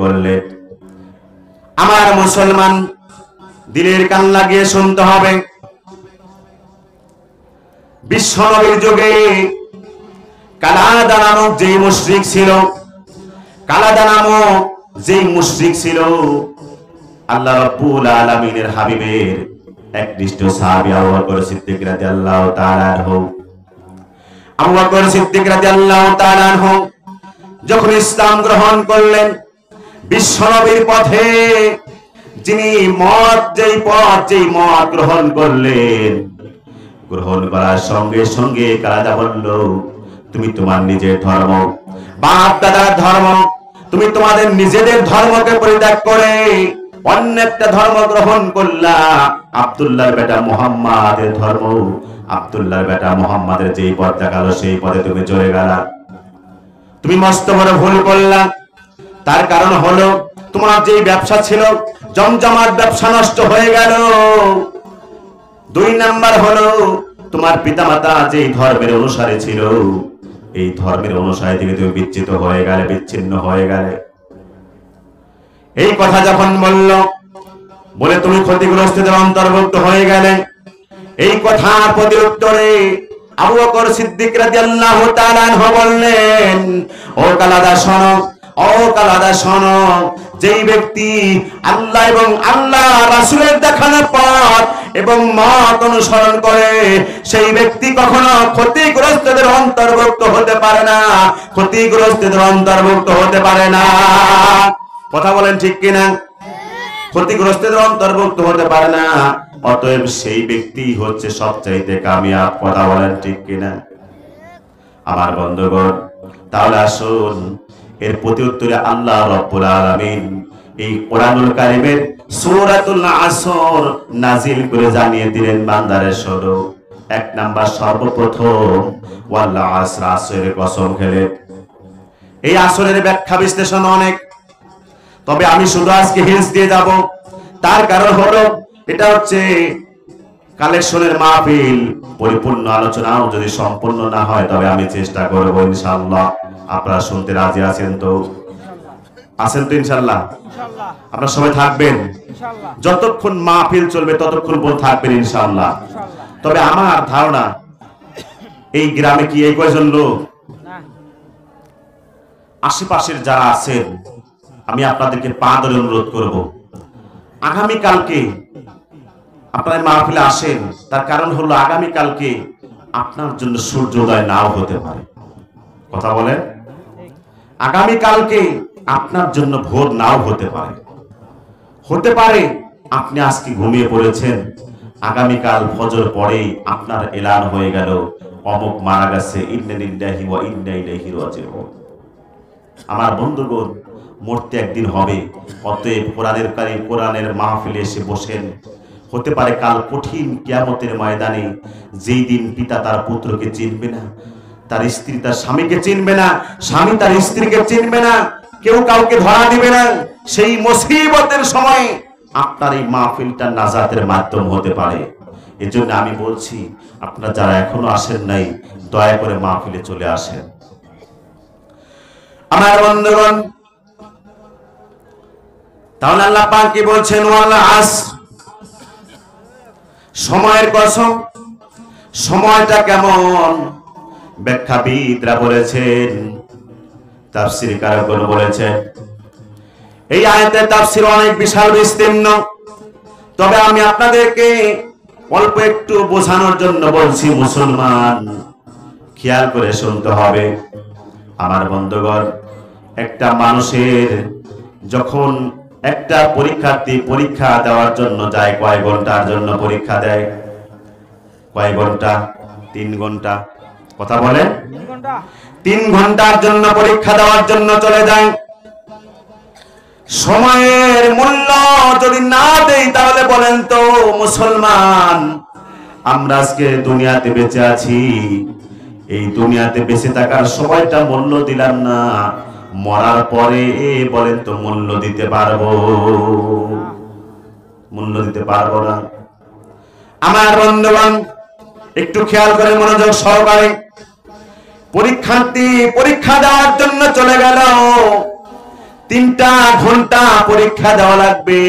করলেন। আমার মুসলমান দিলের কান লাগিয়ে শুনতে হবে, বিশ্বনবীর যুগে কালাদা নামক যেই মুশরিক ছিল, কালাদা নামক যেই মুশরিক ছিল, আল্লাহ রাব্বুল আলামিনের হাবিবের একনিষ্ঠ সাহাবী আবু বকর সিদ্দিক রাদিয়াল্লাহু তাআলা আনহু, আবু বকর সিদ্দিক রাদিয়াল্লাহু তাআলা আনহু যখন ইসলাম গ্রহণ করলেন, বিশ্বনবীর পথে যিনি যেই মত গ্রহণ করলেন, গ্রহণ করার সঙ্গে সঙ্গে কালাদা বলল, তুমি তোমার নিজের ধর্ম, বাপ দাদার ধর্ম, তুমি তোমাদের নিজেদের ধর্মকে পরিত্যাগ করে অন্য একটা ধর্ম গ্রহণ করলা, আব্দুল্লাহর বেটা মুহাম্মাদের ধর্ম, আব্দুল্লাহর বেটা মুহাম্মাদের যেই পথ দেখালো সেই পথে তুমি চলে গেলা। তুমি মস্ত বড় ভুল করলা। তার কারণ হলো তোমার যেই ব্যবসা ছিল, জমজমাট ব্যবসা নষ্ট হয়ে গেল। 2 নাম্বার হলো তোমার পিতামাতা যেই ধর্মের অনুসারী ছিল, এই ধর্মের অনুসারী থেকে তুমি বিচ্ছিন্ন হয়ে গেলে। এই কথা যখন বলে তুমি ক্ষতিগ্রস্তদের অন্তর্ভুক্ত হয়ে গেলে, এই কথার প্রতি উত্তরে আবু বকর সিদ্দিক রাদিয়াল্লাহু তাআলা আনহু বললেন, ও কালাদা শোনো, যেই ব্যক্তি আল্লাহ এবং আল্লাহ রাসূলের দেখানো পথ এবং মত অনুসরণ করে, সেই ব্যক্তি কখনো ক্ষতিগ্রস্তদের অন্তর্ভুক্ত হতে পারে না, কথা বলেন ঠিক কিনা? ক্ষতিগ্রস্তদের অন্তর্ভুক্ত হতে পারে না। অতএব সেই ব্যক্তি হচ্ছে সবচাইতে কামিয়াব, কথা বলেন ঠিক কিনা? আমার বন্ধুগণ, তাহলে আসুন এর প্রতি উত্তরে আল্লাহ রাব্বুল আলামিন এই কোরআনুল কারীমের সূরাতুল আসর নাজিল করে জানিয়ে দিলেন, বান্দারে শোনো, 1 নাম্বার সর্বপ্রথম ওয়াল আসর, আসরের কসম খেলে। এই আসরের ব্যাখ্যা বিশ্লেষণ অনেক, তবে আমি শুধু আজকে হিন্স দিয়ে যাব। তার কারণ হলো এটা হচ্ছে কালেকশনের মাহফিল, পরিপূর্ণ আলোচনাও যদি সম্পূর্ণ না হয় তবে আমি চেষ্টা করব ইনশাআল্লাহ। আপনারা শুনতে রাজি আছেন তো? ইনশাআল্লাহ? আপনারা সবাই থাকবেন যতক্ষণ মাহফিল চলবে, ততক্ষণ পর্যন্ত থাকবেন ইনশাআল্লাহ। তবে আমার ধারণা এই গ্রামে কি এই কয়জন লোক, আশেপাশের যারা আছেন, আমি আপনাদেরকে পা ধরে অনুরোধ করব, আগামীকালকে আপনারা মাহফিলে আসেন। তার কারণ হলো আগামীকালকে আপনার জন্য সূর্যোদয় নাও হতে পারে, কথা বলেন। আগামীকালকে আপনার জন্য ভোর নাও হতে পারে। আপনি আজকে ঘুমিয়ে পড়েছেন, আগামীকাল ফজর পরেই আপনার এলান হয়ে গেল অমুক মারা গেছে, ইন্না লিল্লাহি ওয়া ইন্না ইলাইহি রাজিউন। আমার বন্ধুগণ, মরতে একদিন হবে। অতএব কোরআনের মাহফিলে এসে বসেন। হতে পারে কাল কঠিন কিয়ামতের ময়দানে, যেই দিন পিতা তার পুত্রকে চিনবে না, তার স্ত্রী তার স্বামীকে চিনবে না, স্বামী তার স্ত্রীকে চিনবে না, কেউ কাউকে ধরা দিবে না, সেই মুসিবতের সময় আপনার এই মাহফিলটা নাজাতের মাধ্যম হতে পারে। এজন্য আমি বলছি, আপনারা যারা এখনো আসেন নাই, দয়া করে মাহফিলে চলে আসেন। আমার বন্ধুগণ, তাহলে আল্লাহ পাক কি বলছেন? ওয়াল আসর, সময়ের কসম। সময়টা কেমন? ব্যাখ্যাবিদরা বলেছেন, তাফসীরকারগণ বলেছেন, এই আয়াতের তাফসীর অনেক বিশাল বিস্তীর্ণ। তবে আমি আপনাদেরকে অল্প একটু বোঝানোর জন্য বলছি। মুসলমান, খেয়াল করে শুনতে হবে। আমার বন্ধুগণ, একটা মানুষের যখন একটা পরীক্ষার্থী পরীক্ষা দেওয়ার জন্য যায়, কয় ঘন্টার জন্য পরীক্ষা দেয়? কয় ঘন্টা? 3 ঘন্টা, কথা বলেন। 3 ঘন্টার জন্য পরীক্ষা দেওয়ার জন্য চলে যায়। সময়ের মূল্য যদি না দেই, তাহলে বলেন তো মুসলমান, আমরা আজকে দুনিয়াতে বেঁচে আছি, এই দুনিয়াতে বেঁচে থাকার সময়টা মূল্য দিলাম না, মরার পরে বলেন তো মূল্য দিতে পারবো? মূল্য দিতে পারবো না। আমার বন্ধুগণ, একটু খেয়াল করে মনোযোগ সহকারে। পরীক্ষার্থী পরীক্ষা দেওয়ার জন্য চলে গেল, 3টা ঘন্টা পরীক্ষা দেওয়া লাগবে।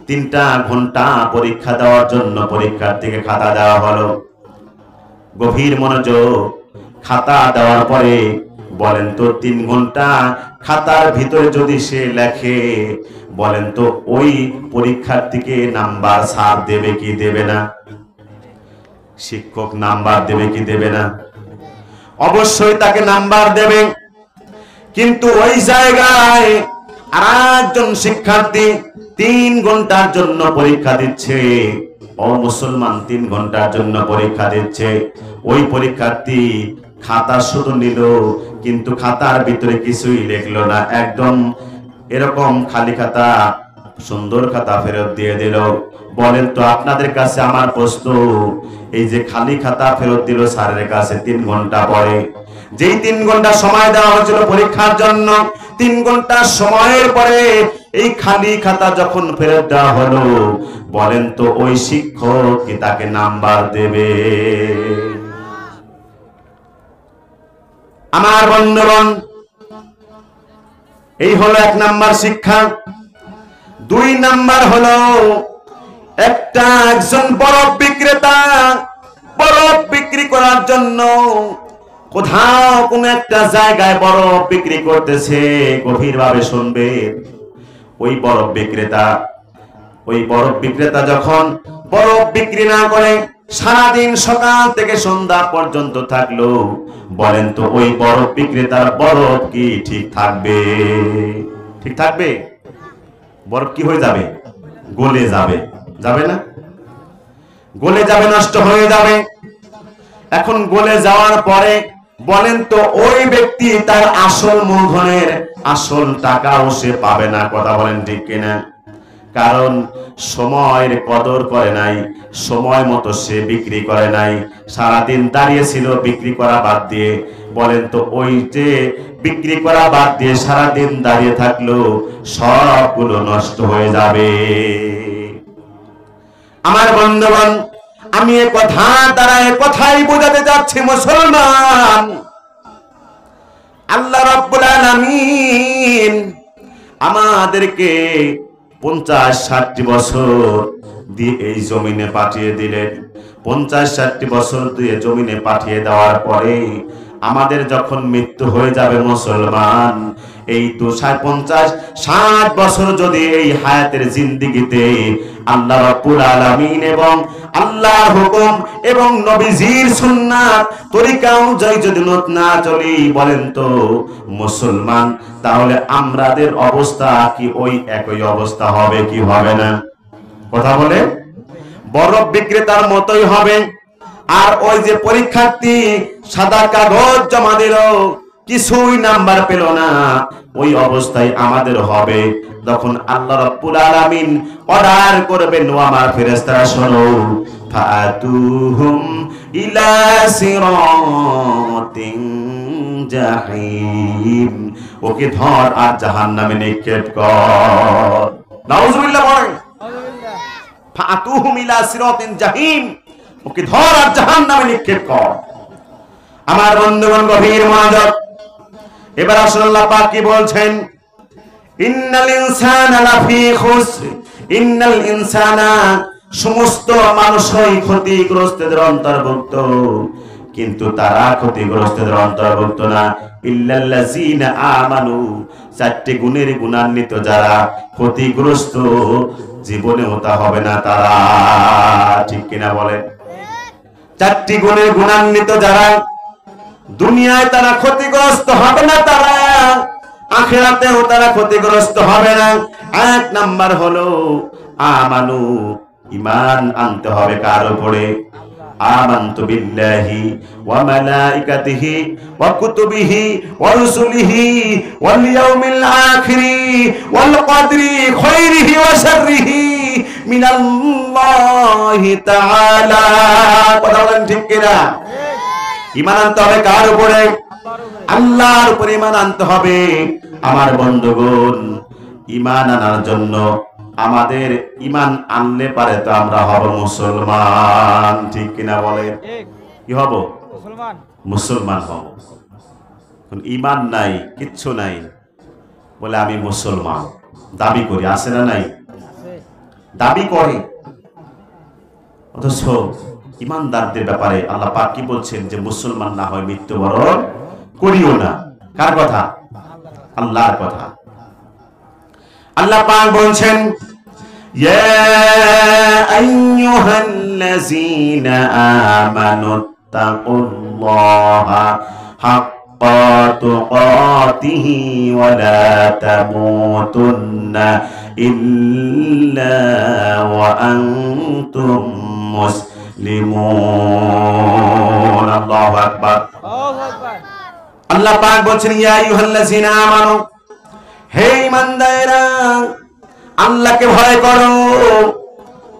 3টা ঘন্টা পরীক্ষা দেওয়ার জন্য পরীক্ষার্থীকে খাতা দেওয়া হলো। গভীর মনোযোগ। খাতা দেওয়ার পরে বলেন তো 3 ঘন্টা খাতার ভিতরে যদি সে লেখে, বলেন তো ওই পরীক্ষার্থীকে নাম্বার স্যার দেবে কি দেবে না? শিক্ষক নাম্বার দেবে কি দেবে না? অবশ্যই তাকে নাম্বার দেবে। কিন্তু ওই জায়গায় আরেকজন শিক্ষার্থী 3 ঘন্টার জন্য পরীক্ষা দিচ্ছে। ও মুসলমান, 3 ঘন্টার জন্য পরীক্ষা দিচ্ছে। ওই পরীক্ষার্থী খাতা শুধু নিল, কিন্তু খাতার ভিতরে কিছুই লিখলো না। একদম এরকম খালি খাতা, সুন্দর খাতা ফেরত দিয়ে দিল। বলেন তো আপনাদের কাছে আমার প্রশ্ন, এই যে খালি খাতা ফেরত দিল স্যারের কাছে 3 ঘন্টা পরে, যেই 3 ঘন্টা সময় দেওয়া হয়েছিল পরীক্ষার জন্য, 3 ঘন্টা সময়ের পরে এই খালি খাতা যখন ফেরত দেওয়া হলো, বলেন তো ওই শিক্ষক কি তাকে নাম্বার দেবে? আমার বন্ধুগণ, এই হলো 1 নাম্বার শিক্ষা। 2 নাম্বার হলো একজন বরফ বিক্রেতা বরফ বিক্রি করার জন্য কোথাও কোন একটা জায়গায় বরফ বিক্রি করতেছে। গভীরভাবে শুনবেন। ওই বরফ বিক্রেতা যখন বরফ বিক্রি না করে সারাদিন সকাল থেকে সন্ধ্যা পর্যন্ত থাকলো, বলেন তো ওই বরফ বিক্রেতার বরফ কি ঠিক থাকবে? ঠিক থাকবে? বরফ কি হয়ে যাবে? গলে যাবে। যাবে না? গলে যাবে, নষ্ট হয়ে যাবে। এখন গলে যাওয়ার পরে বলেন তো ওই ব্যক্তি তার আসল মূলধনের আসল টাকাও সে পাবে না। কথা বলেন ঠিক কিনা? কারণ সময়ের কদর করে নাই, সময় মতো সে বিক্রি করে নাই, সারাদিন দাঁড়িয়ে ছিল বিক্রি করা বাদ দিয়ে। বলেন তো ওই যে বিক্রি করা বাদ দিয়ে সারাদিন দাঁড়িয়ে থাকলো, সবগুলো নষ্ট হয়ে যাবে। আমার বন্ধুগণ, আমি এ কথা দ্বারা এ কথাই বোঝাতে যাচ্ছি, মুসলমান, আল্লাহ রাব্বুল আলামিন আমাদেরকে 50-60 বছর দিয়ে এই জমিনে পাঠিয়ে দিলেন। 50-60 বছর দিয়ে জমিনে পাঠিয়ে দেওয়ার পরে আমাদের যখন মৃত্যু হয়ে যাবে মুসলমান, এই তো 50-60 বছর যদি এই হায়াতের জিন্দেগিতে আল্লাহ রাব্বুল আলামিন এবং আল্লাহর হুকুম এবং নবীজির সুন্নাত তরিকা অনুযায়ী যদি না চলি, বলেন তো মুসলমান, তাহলে আমাদের অবস্থা কি ওই একই অবস্থা হবে কি হবে না? কথা বলে বরফ বিক্রেতার মতোই হবে। আর ওই যে পরীক্ষার্থী সাদা কাগজ জমা দিল, কিছুই নাম্বার পেল না, ওই অবস্থায় আমাদের হবে। তখন আল্লাহ রাব্বুল আলামিন অর্ডার করবেন, ও আমার ফেরেশতারা শোনো, ফাতুহুম ইলা সিরাতিন জাহিম, ওকে ধর আর জাহান্নামে নিক্ষেপ কর। নাউজুবিল্লাহ বলেন। ফাতুহুম ইলা সিরাতিন জাহিম, ওকে ধর আর জাহান্নামে নিক্ষেপ কর। আমার বন্ধুগণ, গভীর মনোযোগ। এবার আসলে আল্লাহ পাক কি বলছেন? ইন্নাল ইনসানা লাফি খুসর, ইন্নাল ইনসানা, সমস্ত মানুষই ক্ষতিগ্রস্তদের অন্তর্ভুক্ত, কিন্তু তারা ক্ষতিগ্রস্তদের অন্তর্ভুক্ত না। ইল্লাল্লাযিনা আমানু, 4টি গুণের গুণান্বিত যারা, ক্ষতিগ্রস্ত জীবনেও তা হবে না তারা। ঠিক কিনা বলেন? 4টি গুণের গুণান্বিত যারা, দুনিয়ায় তারা ক্ষতিগ্রস্ত হবে না, তারা আখিরাতেও তারা ক্ষতিগ্রস্ত হবে না। 1 নাম্বার হলো আমানু, ঈমান আনতে হবে কার উপরে? আমানতু বিল্লাহি ওয়া মালাইকাতিহি ওয়া কুতুবিহি ওয়া রুসুলিহি ওয়াল ইয়াউমিল আখিরি ওয়াল কদরি খায়রিহি ওয়া শাররিহি মিনাল্লাহি তাআলা। কথা বলেন ঠিক কিনা? ঈমান আনতে হবে কার উপরে? আল্লাহর উপরে ঈমান আনতে হবে। আমার বন্ধুগণ, ঈমান আনার জন্য আমাদের ঈমান আনলে পারে তো আমরা হব মুসলমান। ঠিক কিনা বলেন? কি হব? মুসলমান হব। ঈমান নাই, কিচ্ছু নাই, বলে আমি মুসলমান দাবি করি, আছে না নাই? দাবি করে। অথচ ইমানদারদের ব্যাপারে আল্লাহ পাক কি বলছেন যে মুসলমান না হয় মৃত্যুবরণ করিও না। কার কথা? আল্লাহর কথা। আল্লাহ পাক বলছেন ইয়া আইয়ুহাল্লাযীনা আমানুত্তাকুল্লাহা হাক্কা তুকাতিহি ওয়া লা তামুতুন্না ইল্লা ওয়া আনতুম মুসলিমুন। আল্লাহু আকবার। আল্লাহ পাক বলছেন ইয়া আইয়ুহাল্লাযীনা আমানু, হে ঈমানদারেরা আল্লাহকে ভয় করো,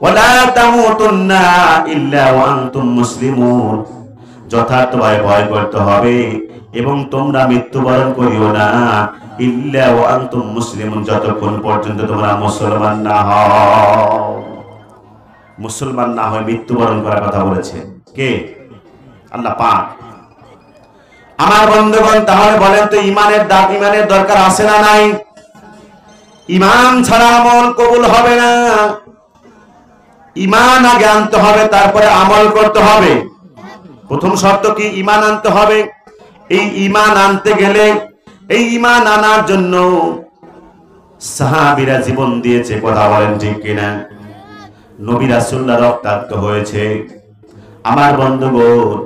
ওয়ালা তামুতুন্না ইল্লা ওয়া আনতুম মুসলিমুন, যথার্থভাবে ভয় করতে হবে এবং তোমরা মৃত্যুবরণ করিও না ইল্লা ওয়া আনতুম মুসলিমুন, যতক্ষণ পর্যন্ত তোমরা মুসলমান না হও। মুসলমান না হয় মৃত্যুবরণ করার কথা বলেছে কে? আল্লাহ পাক। আমার বন্ধুগণ, তাহলে বলেন তো ইমানের দরকার আছে না নাই? ইমান ছাড়া আমল কবুল হবে না। ইমান আগে আনতে হবে, তারপরে আমল করতে হবে। প্রথম শর্ত কি? ইমান আনতে হবে। এই ইমান আনতে গেলে, এই ইমান আনার জন্য সাহাবীরা জীবন দিয়েছে, কথা বলেন ঠিক কিনা? নবী রাসূলুল্লাহ রক্তাক্ত হয়েছে। আমার বন্ধুগণ,